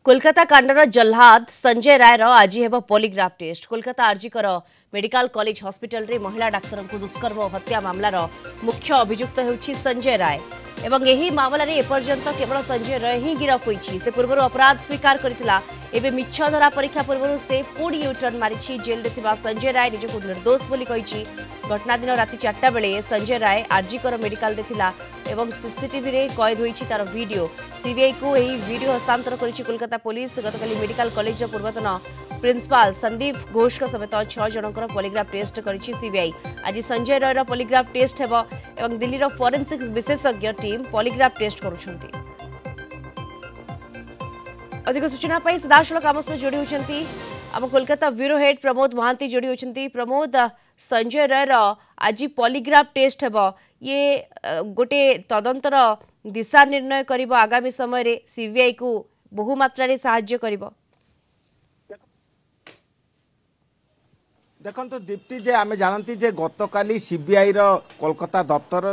कोलकाता कांडर जल्लाद संजय राय आज हेब polygraph test. Kolkata RG Kar medical college hospital रे महिला डाक्तर को दुष्कर्म और हत्या मामलार मुख्य अभियुक्त होउछि संजय राय एवं एही मामला रे एपर्यंत केवल संजय राय ही गिरफ होइछि। से पूर्व अपराध स्वीकार करथिला। एबे मिछ धरा परीक्षा पूर्व से पुणी यूटर्न मारिछि। जेल रे थिबा संजय राय निजको निर्दोष बोली कहिछि। घटना दिन राति 4टा बेले संजय राय आरजीकर मेडिकल रे थिला एवं सीसीटीवी रे कैद होइछि तार वीडियो। सीबीआई को एही वीडियो हस्तांतर करिछि कोलकाता पुलिस। गतकाली मेडिकल कॉलेज पूर्वतन प्रिंसिपाल संदीप घोष समेत 6 जनकर पॉलीग्राफ टेस्ट करिछि सीबीआई। आज संजय राय पॉलीग्राफ टेस्ट हेबो एवं दिल्ली रो फोरेंसिक विशेषज्ञ टीम पॉलीग्राफ टेस्ट करुछंती। अधिक सूचना पाई सीधासलख आम सहित जोड़ी होती आम कोलकाता ब्यूरो हेड प्रमोद महांती जोड़ी होती। प्रमोद, संजय राय आज पॉलीग्राफ टेस्ट हेबो, ये गोटे तदंतर दिशा निर्णय करिबो आगामी समय रे सीबीआई को बहु मात्रा रे सहाय्य करिबो। देखो दीप्ति जे आम जानती जे गतकाली सीबीआई कोलकाता दफ्तर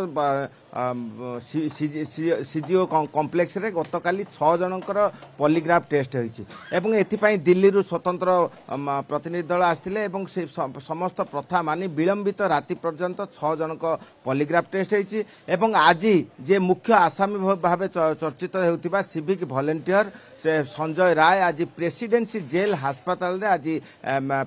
सीजीओ कॉम्प्लेक्स रे गतकाली 6 जनकर पॉलीग्राफ टेस्ट होइछि एवं एथिपाई दिल्ली रु स्वतंत्र प्रतिनिधि दल आस्थिले एवं से समस्त प्रथा मानी विलंबित राति पर्यंत 6 जनक पॉलीग्राफ टेस्ट होइछि एवं आज जे मुख्य आसामी भाव चर्चित हेउथिबा सिविक वॉलंटियर से संजय राय आज प्रेसिडेंसी जेल हास्पिटल रे आज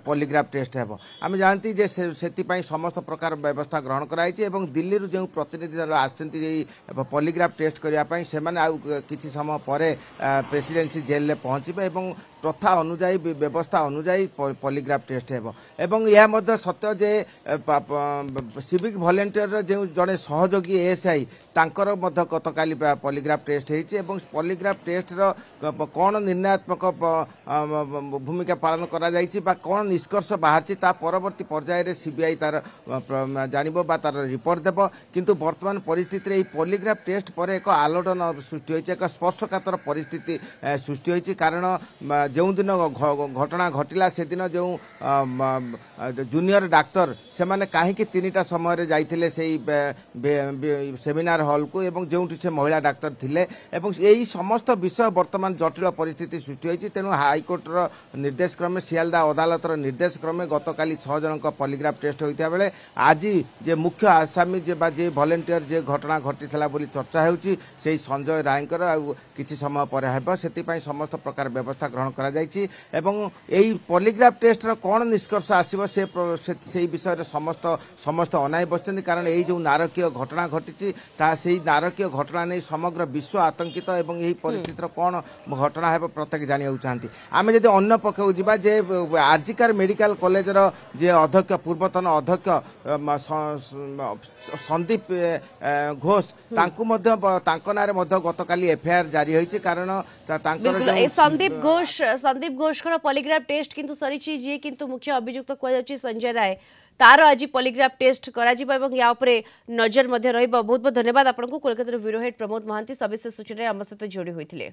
पॉलीग्राफ टेस्ट हेबो। आम जानती जे सेतिपाई समस्त प्रकार व्यवस्था ग्रहण कराइछि एवं दिल्ली रु जे प्रतिनिधि दल पॉलीग्राफ टेस्ट करने से किसी समय पर प्रेसिडेंसी जेल में पहुँचे एवं प्रथा अनुजाई व्यवस्था अनुजाई पॉलीग्राफ टेस्ट हेबो एवं यह सत्य जे सिविक वॉलंटियर जो जड़े सहयोगी एएसआई तांकर गतकाली पॉलीग्राफ टेस्ट होइछि एवं पॉलीग्राफ टेस्ट कौन निर्णयात्मक भूमिका पालन करा जाइछि बा कौन निष्कर्ष बाहर ता परवर्ती पर्याय रे सीबीआई तार जानिबो बा तार रिपोर्ट देबो। किंतु वर्तमान परिस्थिति रे पॉलीग्राफ टेस्ट पर एक आलोड़न सृष्टि होइछि, एक स्पर्शकातर परिस्थिति सृष्टि होइछि। कारण जो दिन घटना घटिला से दिन जो जूनियर डाक्तर से माने कहीं 3टा समय जाइथिले सेमिनार हॉल को एवं जो से महिला डाक्तर थिले एवं यही समस्त विषय वर्तमान जटिल परिस्थिति सृष्टि होइछि। तेणु हाईकोर्टर निर्देश क्रमे सियालदा अदालतर निर्देश क्रमे गतकाली 6 जनक पॉलीग्राफ टेस्ट होइता बेले आज जे मुख्य आसामी जे वॉलंटियर जे घटना घटिथिला बोली चर्चा हेउछि से संजय रायकर किछि समय पर हेबो। सेतिपाई समस्त प्रकार व्यवस्था ग्रहण करा जाइछि एवं एही पॉलीग्राफ टेस्ट कौन निष्कर्ष आसीबो से विषय रे समस्त अनाई बसचंदी। कारण एही जो नारकीय घटना घटिछि ता सेही नारकीय घटना नै समग्र विश्व आतंकित एवं एही परिस्थितिर कौन घटना हेबो प्रत्येक जानिया चाहती। आमे जदि अन्य पक्षको जिबा जे आरजीकर मेडिकल कॉलेज रो जे अध्यक्ष पूर्वतन अध्यक्ष संदीप घोष तांकु मध्य तांको नारे मध्य गतकाली एफआईआर जारी होइछि। कारण संदीप घोष पॉलीग्राफ टेस्ट किंतु सरीछि जे किंतु मुख्य अभियुक्त को जाउछि संजय राय तार आज पॉलीग्राफ टेस्ट करा जिबा एवं या उपरे नजर मध्य रहइबो। बहुत बहुत धन्यवाद आपनको कोलकाता ब्यूरो हेड प्रमोद महांती सविशेष सूचना आम सहित जोड़ी होइथिले।